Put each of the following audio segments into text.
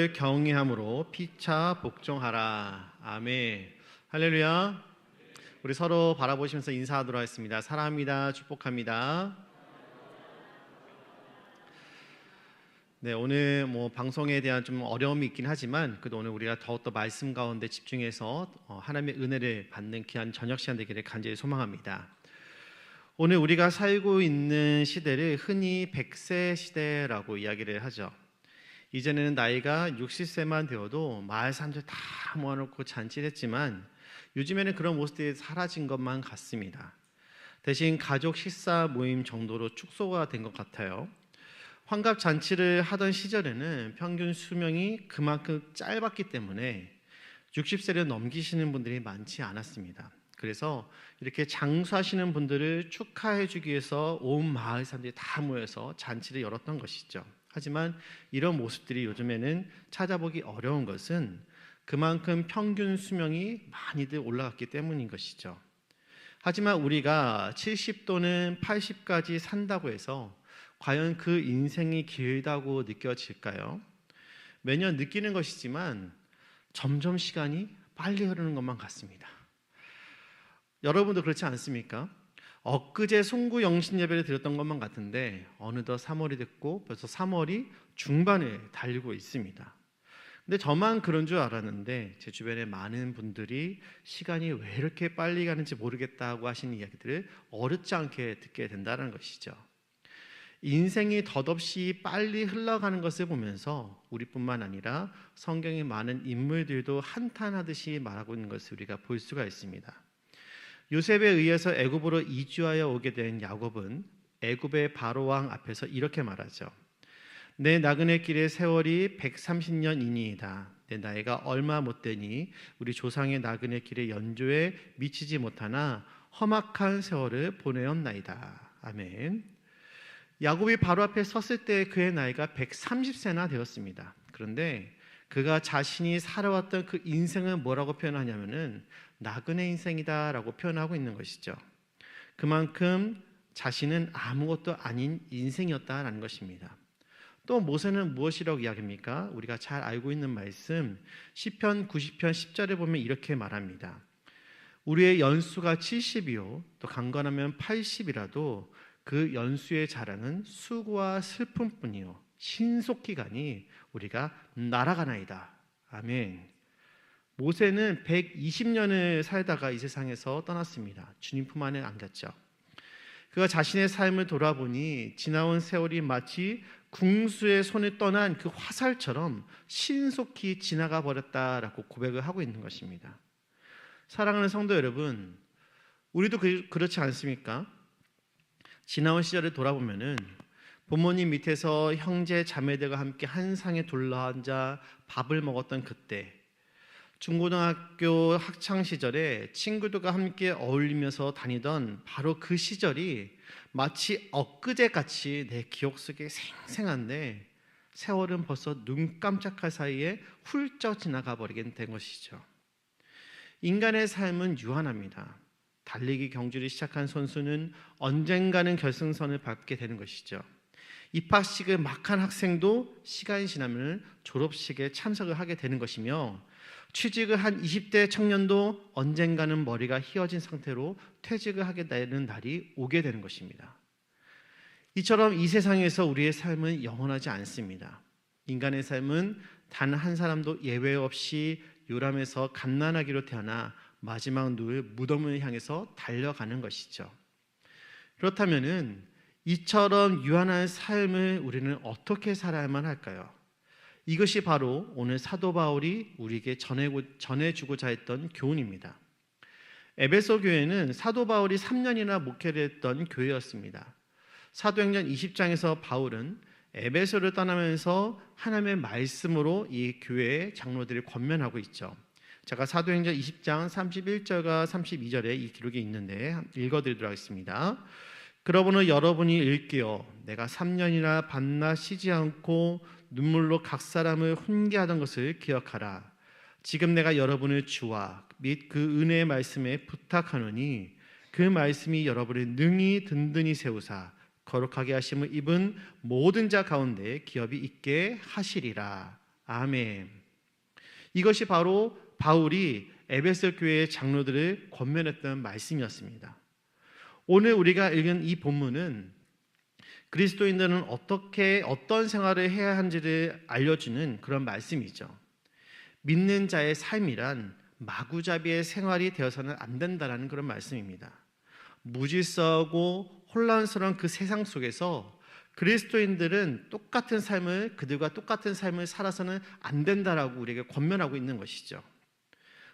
경외함으로 피차 복종하라. 아멘. 할렐루야. 우리 서로 바라보시면서 인사하도록 하겠습니다. 사랑합니다. 축복합니다. 네, 오늘 방송에 대한 좀 어려움이 있긴 하지만 그래도 오늘 우리가 더욱더 말씀 가운데 집중해서 하나님의 은혜를 받는 귀한 저녁 시간 되기를 간절히 소망합니다. 오늘 우리가 살고 있는 시대를 흔히 100세 시대라고 이야기를 하죠. 이전에는 나이가 60세만 되어도 마을 사람들 다 모아놓고 잔치를 했지만 요즘에는 그런 모습들이 사라진 것만 같습니다. 대신 가족 식사 모임 정도로 축소가 된 것 같아요. 환갑 잔치를 하던 시절에는 평균 수명이 그만큼 짧았기 때문에 60세를 넘기시는 분들이 많지 않았습니다. 그래서 이렇게 장수하시는 분들을 축하해 주기 위해서 온 마을 사람들이 다 모여서 잔치를 열었던 것이죠. 하지만 이런 모습들이 요즘에는 찾아보기 어려운 것은 그만큼 평균 수명이 많이들 올라갔기 때문인 것이죠. 하지만 우리가 70 또는 80까지 산다고 해서 과연 그 인생이 길다고 느껴질까요? 매년 느끼는 것이지만 점점 시간이 빨리 흐르는 것만 같습니다. 여러분도 그렇지 않습니까? 엊그제 송구 영신 예배를 드렸던 것만 같은데 어느덧 3월이 됐고 벌써 3월이 중반에 달리고 있습니다. 근데 저만 그런 줄 알았는데 제 주변에 많은 분들이 시간이 왜 이렇게 빨리 가는지 모르겠다고 하시는 이야기들을 어렵지 않게 듣게 된다는 것이죠. 인생이 덧없이 빨리 흘러가는 것을 보면서 우리뿐만 아니라 성경의 많은 인물들도 한탄하듯이 말하고 있는 것을 우리가 볼 수가 있습니다. 요셉에 의해서 애굽으로 이주하여 오게 된 야곱은 애굽의 바로왕 앞에서 이렇게 말하죠. 내 나그네 길의 세월이 130년이니이다. 내 나이가 얼마 못되니 우리 조상의 나그네 길의 연조에 미치지 못하나 험악한 세월을 보내었나이다. 아멘. 야곱이 바로 앞에 섰을 때 그의 나이가 130세나 되었습니다. 그런데 그가 자신이 살아왔던 그 인생을 뭐라고 표현하냐면은 나그네 인생이다라고 표현하고 있는 것이죠. 그만큼 자신은 아무것도 아닌 인생이었다라는 것입니다. 또 모세는 무엇이라고 이야기합니까? 우리가 잘 알고 있는 말씀 시편 90편 10절에 보면 이렇게 말합니다. 우리의 연수가 70이요 또 강건하면 80이라도 그 연수의 자랑은 수고와 슬픔뿐이요 신속기간이 우리가 날아가나이다. 아멘. 모세는 120년을 살다가 이 세상에서 떠났습니다. 주님 품 안에 안겼죠. 그가 자신의 삶을 돌아보니 지나온 세월이 마치 궁수의 손을 떠난 그 화살처럼 신속히 지나가 버렸다라고 고백을 하고 있는 것입니다. 사랑하는 성도 여러분, 우리도 그렇지 않습니까? 지나온 시절을 돌아보면은 부모님 밑에서 형제 자매들과 함께 한 상에 둘러앉아 밥을 먹었던 그때, 중고등학교 학창 시절에 친구들과 함께 어울리면서 다니던 바로 그 시절이 마치 엊그제같이 내 기억 속에 생생한데 세월은 벌써 눈 깜짝할 사이에 훌쩍 지나가 버리게 된 것이죠. 인간의 삶은 유한합니다. 달리기 경주를 시작한 선수는 언젠가는 결승선을 밟게 되는 것이죠. 입학식을 막 한 학생도 시간이 지나면 졸업식에 참석을 하게 되는 것이며 취직을 한 20대 청년도 언젠가는 머리가 휘어진 상태로 퇴직을 하게 되는 날이 오게 되는 것입니다. 이처럼 이 세상에서 우리의 삶은 영원하지 않습니다. 인간의 삶은 단 한 사람도 예외 없이 요람에서 갓난아기로 태어나 마지막 누울 무덤을 향해서 달려가는 것이죠. 그렇다면은 이처럼 유한한 삶을 우리는 어떻게 살아야만 할까요? 이것이 바로 오늘 사도 바울이 우리에게 전해주고자 했던 교훈입니다. 에베소 교회는 사도 바울이 3년이나 목회를 했던 교회였습니다. 사도행전 20장에서 바울은 에베소를 떠나면서 하나님의 말씀으로 이 교회의 장로들을 권면하고 있죠. 제가 사도행전 20장 31절과 32절에 이 기록이 있는데 읽어드리도록 하겠습니다. 그러므로 여러분이 일깨어 내가 3년이나 밤낮 쉬지 않고 눈물로 각 사람을 훈계하던 것을 기억하라. 지금 내가 여러분을 주와 및 그 은혜의 말씀에 부탁하노니 그 말씀이 여러분을 능히 든든히 세우사 거룩하게 하심을 입은 모든 자 가운데 기업이 있게 하시리라. 아멘. 이것이 바로 바울이 에베소 교회의 장로들을 권면했던 말씀이었습니다. 오늘 우리가 읽은 이 본문은 그리스도인들은 어떤 생활을 해야 하는지를 알려주는 그런 말씀이죠. 믿는 자의 삶이란 마구잡이의 생활이 되어서는 안 된다라는 그런 말씀입니다. 무질서하고 혼란스러운 그 세상 속에서 그리스도인들은 그들과 똑같은 삶을 살아서는 안 된다라고 우리에게 권면하고 있는 것이죠.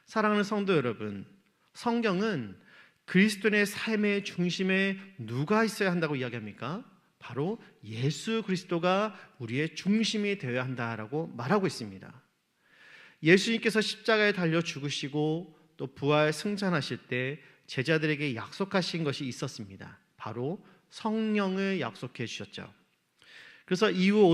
사랑하는 성도 여러분, 성경은 그리스도인의 삶의 중심에 누가 있어야 한다고 이야기합니까? 바로 예수 그리스도가 우리의 중심이 되어야 한다라고 말하고 있습니다. 예수님께서 십자가에 달려 죽으시고 또 부활 승천하실 때 제자들에게 약속하신 것이 있었습니다. 바로 성령을 약속해 주셨죠. 그래서 이후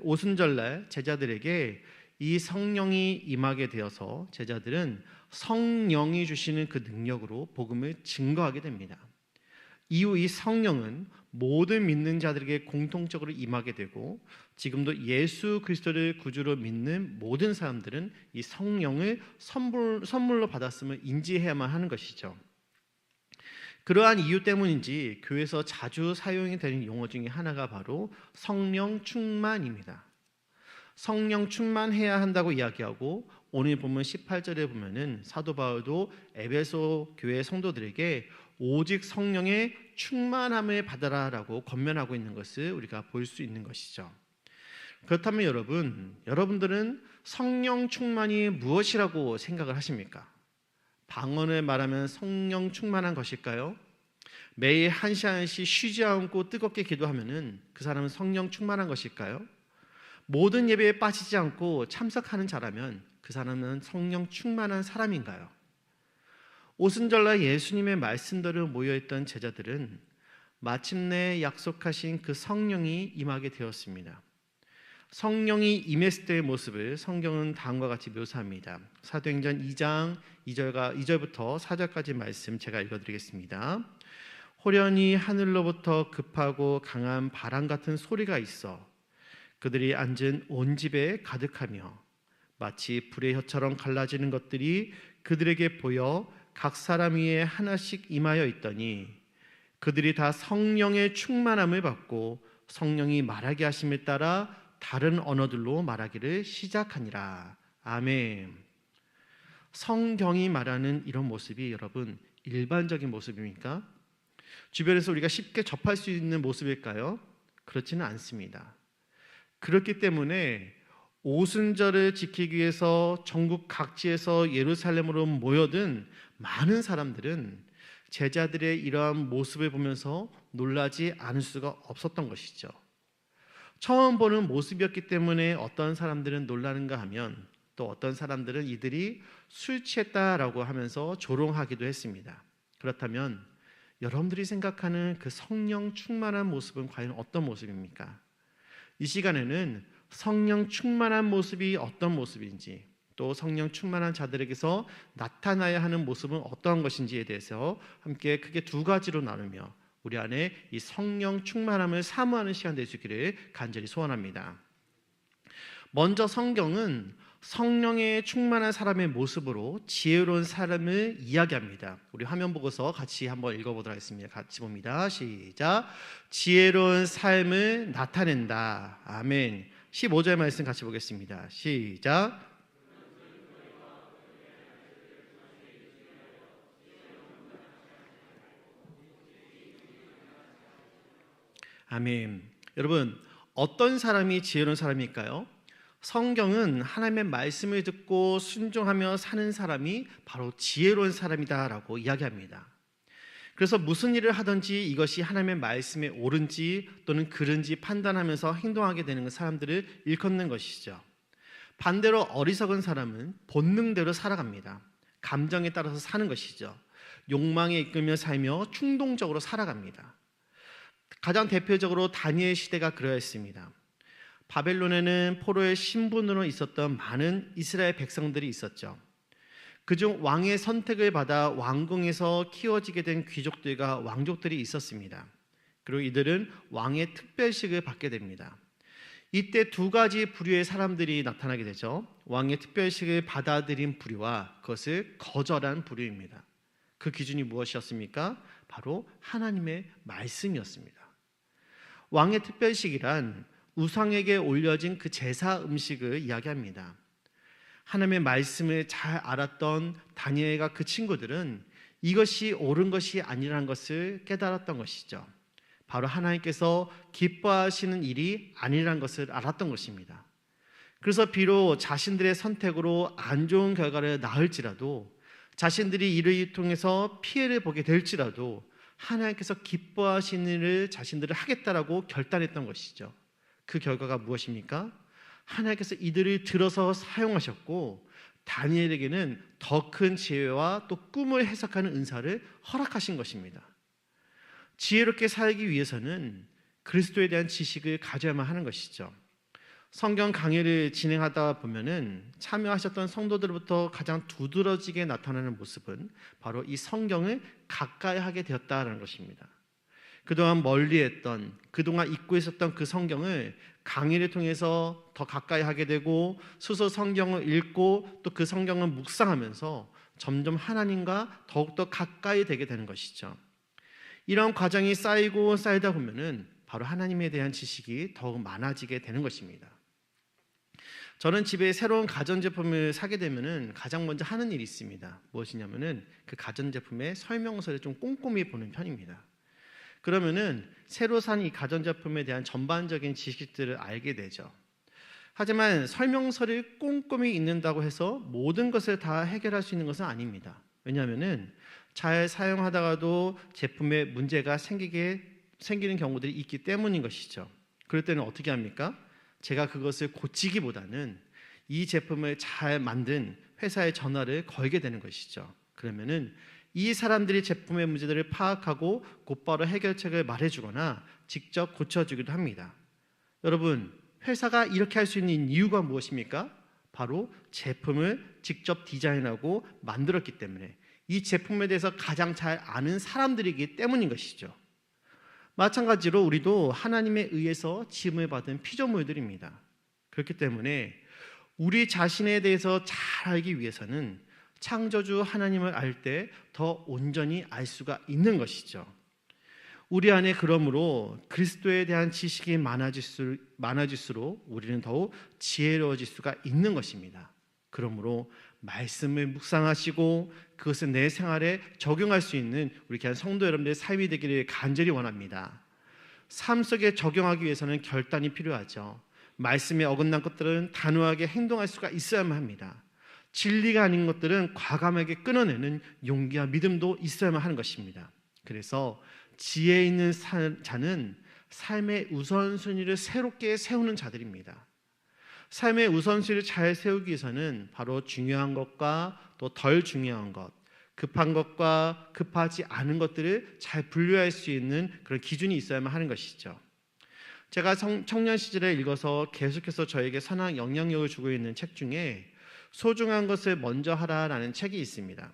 오순절날 제자들에게 이 성령이 임하게 되어서 제자들은 성령이 주시는 그 능력으로 복음을 증거하게 됩니다. 이후 이 성령은 모든 믿는 자들에게 공통적으로 임하게 되고 지금도 예수 그리스도를 구주로 믿는 모든 사람들은 이 성령을 선물로 받았음을 인지해야만 하는 것이죠. 그러한 이유 때문인지 교회에서 자주 사용이 되는 용어 중에 하나가 바로 성령 충만입니다. 성령 충만해야 한다고 이야기하고 오늘 본문 18절에 보면은 사도 바울도 에베소 교회 성도들에게 오직 성령의 충만함을 받아라라고 권면하고 있는 것을 우리가 볼 수 있는 것이죠. 그렇다면 여러분들은 성령 충만이 무엇이라고 생각을 하십니까? 방언을 말하면 성령 충만한 것일까요? 매일 한 시 한 시 쉬지 않고 뜨겁게 기도하면은 그 사람은 성령 충만한 것일까요? 모든 예배에 빠지지 않고 참석하는 자라면 그 사람은 성령 충만한 사람인가요? 오순절날 예수님의 말씀대로 모여있던 제자들은 마침내 약속하신 그 성령이 임하게 되었습니다. 성령이 임했을 때의 모습을 성경은 다음과 같이 묘사합니다. 사도행전 2장 2절부터 4절까지 말씀 제가 읽어드리겠습니다. 호련히 하늘로부터 급하고 강한 바람 같은 소리가 있어 그들이 앉은 온 집에 가득하며 마치 불의 혀처럼 갈라지는 것들이 그들에게 보여 각 사람 위에 하나씩 임하여 있더니 그들이 다 성령의 충만함을 받고 성령이 말하게 하심에 따라 다른 언어들로 말하기를 시작하니라. 아멘. 성경이 말하는 이런 모습이 여러분 일반적인 모습입니까? 주변에서 우리가 쉽게 접할 수 있는 모습일까요? 그렇지는 않습니다. 그렇기 때문에 오순절을 지키기 위해서 전국 각지에서 예루살렘으로 모여든 많은 사람들은 제자들의 이러한 모습을 보면서 놀라지 않을 수가 없었던 것이죠. 처음 보는 모습이었기 때문에 어떤 사람들은 놀라는가 하면 또 어떤 사람들은 이들이 술 취했다라고 하면서 조롱하기도 했습니다. 그렇다면 여러분들이 생각하는 그 성령 충만한 모습은 과연 어떤 모습입니까? 이 시간에는 성령 충만한 모습이 어떤 모습인지 또 성령 충만한 자들에게서 나타나야 하는 모습은 어떠한 것인지에 대해서 함께 크게 두 가지로 나누며 우리 안에 이 성령 충만함을 사모하는 시간 될 수 있기를 간절히 소원합니다. 먼저 성경은 성령의 충만한 사람의 모습으로 지혜로운 사람을 이야기합니다. 우리 화면 보고서 같이 한번 읽어보도록 하겠습니다. 같이 봅니다. 시작. 지혜로운 삶을 나타낸다. 아멘. 15절 말씀 같이 보겠습니다. 시작. 아멘. 여러분, 어떤 사람이 지혜로운 사람일까요? 성경은 하나님의 말씀을 듣고 순종하며 사는 사람이 바로 지혜로운 사람이다라고 이야기합니다. 그래서 무슨 일을 하든지 이것이 하나님의 말씀에 옳은지 또는 그른지 판단하면서 행동하게 되는 사람들을 일컫는 것이죠. 반대로 어리석은 사람은 본능대로 살아갑니다. 감정에 따라서 사는 것이죠. 욕망에 이끌며 살며 충동적으로 살아갑니다. 가장 대표적으로 다니엘 시대가 그러했습니다. 바벨론에는 포로의 신분으로 있었던 많은 이스라엘 백성들이 있었죠. 그중 왕의 선택을 받아 왕궁에서 키워지게 된 귀족들과 왕족들이 있었습니다. 그리고 이들은 왕의 특별식을 받게 됩니다. 이때 두 가지 부류의 사람들이 나타나게 되죠. 왕의 특별식을 받아들인 부류와 그것을 거절한 부류입니다. 그 기준이 무엇이었습니까? 바로 하나님의 말씀이었습니다. 왕의 특별식이란 우상에게 올려진 그 제사 음식을 이야기합니다. 하나님의 말씀을 잘 알았던 다니엘과 그 친구들은 이것이 옳은 것이 아니라는 것을 깨달았던 것이죠. 바로 하나님께서 기뻐하시는 일이 아니라는 것을 알았던 것입니다. 그래서 비록 자신들의 선택으로 안 좋은 결과를 낳을지라도, 자신들이 이를 통해서 피해를 보게 될지라도 하나님께서 기뻐하시는 일을 자신들을 하겠다라고 결단했던 것이죠. 그 결과가 무엇입니까? 하나님께서 이들을 들어서 사용하셨고 다니엘에게는 더 큰 지혜와 또 꿈을 해석하는 은사를 허락하신 것입니다. 지혜롭게 살기 위해서는 그리스도에 대한 지식을 가져야만 하는 것이죠. 성경 강의를 진행하다 보면은 참여하셨던 성도들부터 가장 두드러지게 나타나는 모습은 바로 이 성경을 가까이 하게 되었다라는 것입니다. 그동안 멀리했던, 그동안 잊고 있었던 그 성경을 강의를 통해서 더 가까이 하게 되고, 스스로 성경을 읽고 또 그 성경을 묵상하면서 점점 하나님과 더욱더 가까이 되게 되는 것이죠. 이런 과정이 쌓이고 쌓이다 보면은 바로 하나님에 대한 지식이 더욱 많아지게 되는 것입니다. 저는 집에 새로운 가전제품을 사게 되면은 가장 먼저 하는 일이 있습니다. 무엇이냐면은 그 가전제품의 설명서를 좀 꼼꼼히 보는 편입니다. 그러면은 새로 산 이 가전제품에 대한 전반적인 지식들을 알게 되죠. 하지만 설명서를 꼼꼼히 읽는다고 해서 모든 것을 다 해결할 수 있는 것은 아닙니다. 왜냐하면은 잘 사용하다가도 제품에 문제가 생기는 경우들이 있기 때문인 것이죠. 그럴 때는 어떻게 합니까? 제가 그것을 고치기보다는 이 제품을 잘 만든 회사에 전화를 걸게 되는 것이죠. 그러면은 이 사람들이 제품의 문제들을 파악하고 곧바로 해결책을 말해주거나 직접 고쳐주기도 합니다. 여러분, 회사가 이렇게 할 수 있는 이유가 무엇입니까? 바로 제품을 직접 디자인하고 만들었기 때문에, 이 제품에 대해서 가장 잘 아는 사람들이기 때문인 것이죠. 마찬가지로 우리도 하나님에 의해서 지음을 받은 피조물들입니다. 그렇기 때문에 우리 자신에 대해서 잘 알기 위해서는 창조주 하나님을 알 때 더 온전히 알 수가 있는 것이죠. 우리 안에 그러므로 그리스도에 대한 지식이 많아질수록 우리는 더욱 지혜로워질 수가 있는 것입니다. 그러므로 말씀을 묵상하시고 그것을 내 생활에 적용할 수 있는 우리 귀한 성도 여러분들의 삶이 되기를 간절히 원합니다. 삶 속에 적용하기 위해서는 결단이 필요하죠. 말씀에 어긋난 것들은 단호하게 행동할 수가 있어야만 합니다. 진리가 아닌 것들은 과감하게 끊어내는 용기와 믿음도 있어야만 하는 것입니다. 그래서 지혜 있는 자는 삶의 우선순위를 새롭게 세우는 자들입니다. 삶의 우선순위를 잘 세우기 위해서는 바로 중요한 것과 또 덜 중요한 것, 급한 것과 급하지 않은 것들을 잘 분류할 수 있는 그런 기준이 있어야만 하는 것이죠. 제가 청년 시절에 읽어서 계속해서 저에게 선한 영향력을 주고 있는 책 중에 소중한 것을 먼저 하라라는 책이 있습니다.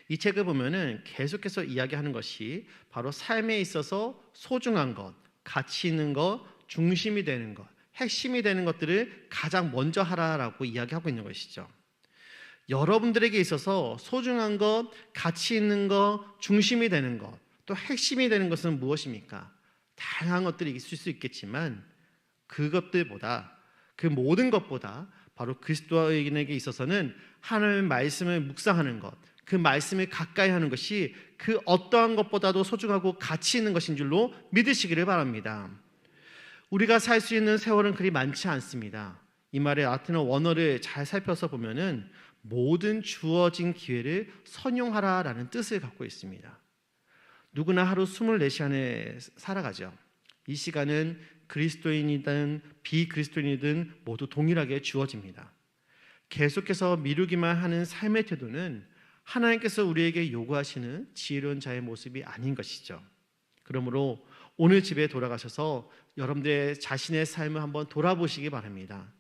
이 책을 보면은 계속해서 이야기하는 것이 바로 삶에 있어서 소중한 것, 가치 있는 것, 중심이 되는 것, 핵심이 되는 것들을 가장 먼저 하라라고 이야기하고 있는 것이죠. 여러분들에게 있어서 소중한 것, 가치 있는 것, 중심이 되는 것, 또 핵심이 되는 것은 무엇입니까? 다양한 것들이 있을 수 있겠지만 그것들보다, 그 모든 것보다 바로 그리스도인에게 있어서는 하나님의 말씀을 묵상하는 것, 그 말씀을 가까이 하는 것이 그 어떠한 것보다도 소중하고 가치 있는 것인 줄로 믿으시기를 바랍니다. 우리가 살 수 있는 세월은 그리 많지 않습니다. 이 말의 아테네 원어를 잘 살펴서 보면은 모든 주어진 기회를 선용하라라는 뜻을 갖고 있습니다. 누구나 하루 24시간에 살아가죠. 이 시간은 그리스도인이든 비그리스도인이든 모두 동일하게 주어집니다. 계속해서 미루기만 하는 삶의 태도는 하나님께서 우리에게 요구하시는 지혜로운 자의 모습이 아닌 것이죠. 그러므로 오늘 집에 돌아가셔서 여러분들의 자신의 삶을 한번 돌아보시기 바랍니다.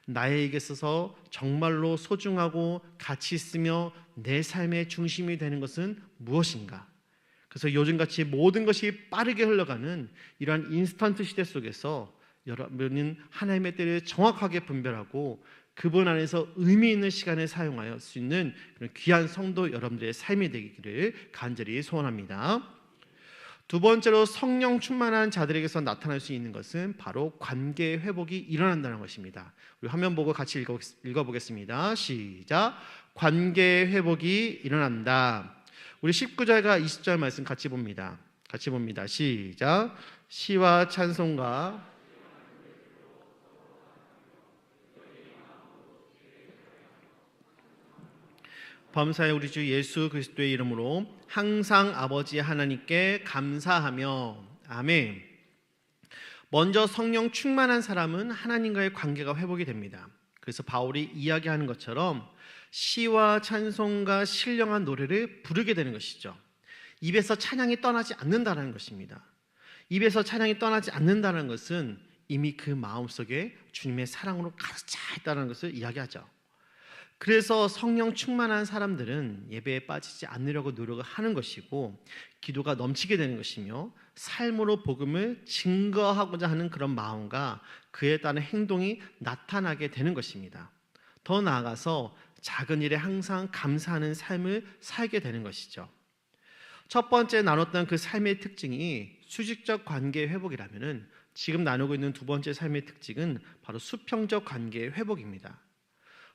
나에게 있어서 정말로 소중하고 가치 있으며 내 삶의 중심이 되는 것은 무엇인가? 그래서 요즘같이 모든 것이 빠르게 흘러가는 이러한 인스턴트 시대 속에서 여러분은 하나님의 때를 정확하게 분별하고 그분 안에서 의미 있는 시간을 사용할 수 있는 그런 귀한 성도 여러분들의 삶이 되기를 간절히 소원합니다. 두 번째로 성령 충만한 자들에게서 나타날 수 있는 것은 바로 관계 회복이 일어난다는 것입니다. 우리 화면 보고 같이 읽어보겠습니다. 시작. 관계 회복이 일어난다. 우리 19절과 20절 말씀 같이 봅니다. 시작. 시와 찬송가 범사에 우리 주 예수 그리스도의 이름으로 항상 아버지 하나님께 감사하며 아멘. 먼저 성령 충만한 사람은 하나님과의 관계가 회복이 됩니다. 그래서 바울이 이야기하는 것처럼 시와 찬송과 신령한 노래를 부르게 되는 것이죠. 입에서 찬양이 떠나지 않는다는 것입니다. 입에서 찬양이 떠나지 않는다는 것은 이미 그 마음속에 주님의 사랑으로 가득 차 있다는 것을 이야기하죠. 그래서 성령 충만한 사람들은 예배에 빠지지 않으려고 노력을 하는 것이고 기도가 넘치게 되는 것이며 삶으로 복음을 증거하고자 하는 그런 마음과 그에 따른 행동이 나타나게 되는 것입니다. 더 나아가서 작은 일에 항상 감사하는 삶을 살게 되는 것이죠. 첫 번째 나눴던 그 삶의 특징이 수직적 관계 회복이라면 지금 나누고 있는 두 번째 삶의 특징은 바로 수평적 관계 회복입니다.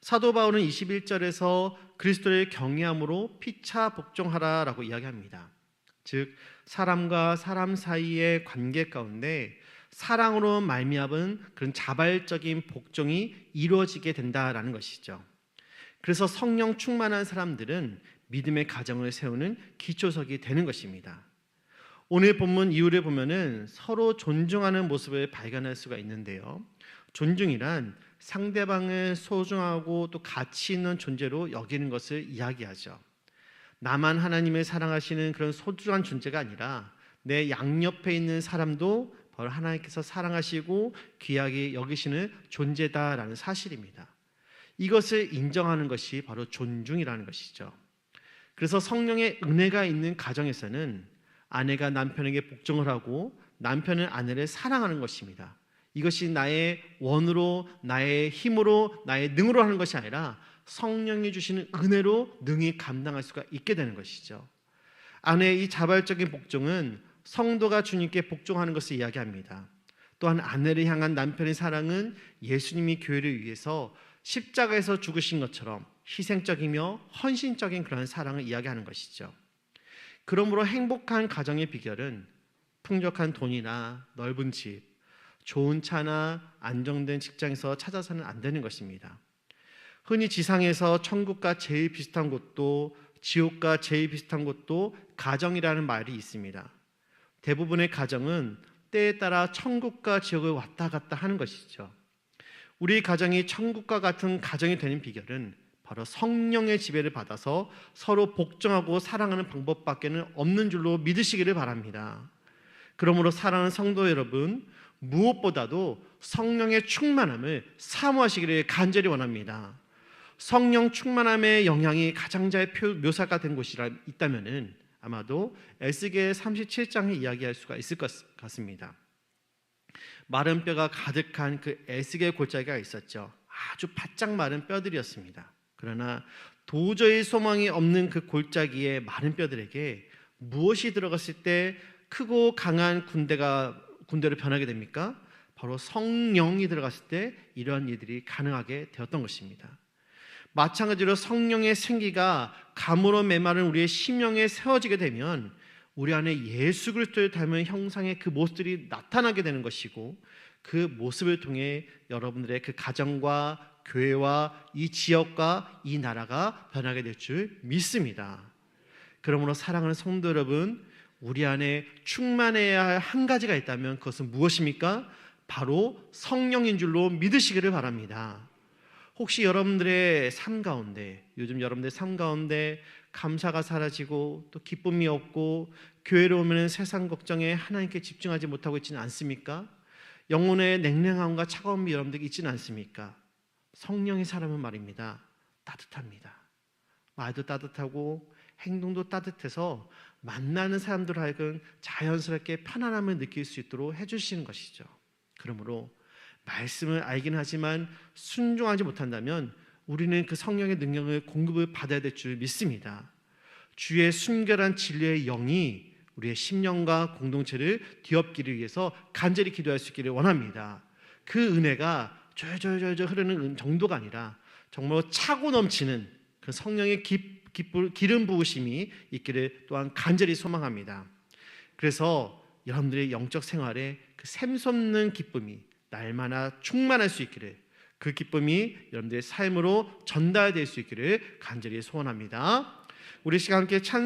사도 바울은 21절에서 그리스도를 경외함으로 피차 복종하라라고 이야기합니다. 즉 사람과 사람 사이의 관계 가운데 사랑으로 말미암은 그런 자발적인 복종이 이루어지게 된다라는 것이죠. 그래서 성령 충만한 사람들은 믿음의 가정을 세우는 기초석이 되는 것입니다. 오늘 본문 이유를 보면은 서로 존중하는 모습을 발견할 수가 있는데요. 존중이란 상대방을 소중하고 또 가치 있는 존재로 여기는 것을 이야기하죠. 나만 하나님을 사랑하시는 그런 소중한 존재가 아니라 내 양옆에 있는 사람도 바로 하나님께서 사랑하시고 귀하게 여기시는 존재다라는 사실입니다. 이것을 인정하는 것이 바로 존중이라는 것이죠. 그래서 성령의 은혜가 있는 가정에서는 아내가 남편에게 복종을 하고 남편은 아내를 사랑하는 것입니다. 이것이 나의 원으로, 나의 힘으로, 나의 능으로 하는 것이 아니라 성령이 주시는 은혜로 능히 감당할 수가 있게 되는 것이죠. 아내의 이 자발적인 복종은 성도가 주님께 복종하는 것을 이야기합니다. 또한 아내를 향한 남편의 사랑은 예수님이 교회를 위해서 십자가에서 죽으신 것처럼 희생적이며 헌신적인 그런 사랑을 이야기하는 것이죠. 그러므로 행복한 가정의 비결은 풍족한 돈이나 넓은 집, 좋은 차나 안정된 직장에서 찾아서는 안 되는 것입니다. 흔히 지상에서 천국과 제일 비슷한 곳도 지옥과 제일 비슷한 곳도 가정이라는 말이 있습니다. 대부분의 가정은 때에 따라 천국과 지옥을 왔다 갔다 하는 것이죠. 우리 가정이 천국과 같은 가정이 되는 비결은 바로 성령의 지배를 받아서 서로 복종하고 사랑하는 방법밖에는 없는 줄로 믿으시기를 바랍니다. 그러므로 사랑하는 성도 여러분, 무엇보다도 성령의 충만함을 사모하시기를 간절히 원합니다. 성령 충만함의 영향이 가장 잘 묘사가 된 곳이 있다면 아마도 에스겔 37장에 이야기할 수가 있을 것 같습니다. 마른 뼈가 가득한 그 에스겔 골짜기가 있었죠. 아주 바짝 마른 뼈들이었습니다. 그러나 도저히 소망이 없는 그 골짜기의 마른 뼈들에게 무엇이 들어갔을 때 크고 강한 군대로 변하게 됩니까? 바로 성령이 들어갔을 때 이러한 일들이 가능하게 되었던 것입니다. 마찬가지로 성령의 생기가 감으로 메마른 우리의 심령에 세워지게 되면 우리 안에 예수 그리스도를 닮은 형상의 그 모습들이 나타나게 되는 것이고 그 모습을 통해 여러분들의 그 가정과 교회와 이 지역과 이 나라가 변하게 될 줄 믿습니다. 그러므로 사랑하는 성도 여러분, 우리 안에 충만해야 할 한 가지가 있다면 그것은 무엇입니까? 바로 성령인 줄로 믿으시기를 바랍니다. 혹시 여러분들의 삶 가운데, 요즘 여러분들의 삶 가운데 감사가 사라지고 또 기쁨이 없고 교회로 오면 세상 걱정에 하나님께 집중하지 못하고 있지는 않습니까? 영혼의 냉랭함과 차가움이 여러분들에게 있지는 않습니까? 성령의 사람은 말입니다. 따뜻합니다. 말도 따뜻하고 행동도 따뜻해서 만나는 사람들 하여금 자연스럽게 편안함을 느낄 수 있도록 해주시는 것이죠. 그러므로 말씀을 알긴 하지만 순종하지 못한다면 우리는 그 성령의 능력을 공급을 받아야 될 줄 믿습니다. 주의 순결한 진리의 영이 우리의 심령과 공동체를 뒤엎기를 위해서 간절히 기도할 수 있기를 원합니다. 그 은혜가 졸졸졸 흐르는 정도가 아니라 정말 차고 넘치는 그 성령의 기름 부으심이 있기를 또한 간절히 소망합니다. 그래서 여러분들의 영적 생활에 그 샘솟는 기쁨이 날마다 충만할 수 있기를, 그 기쁨이 여러분들의 삶으로 전달될 수 있기를 간절히 소원합니다. 우리 시간 함께 찬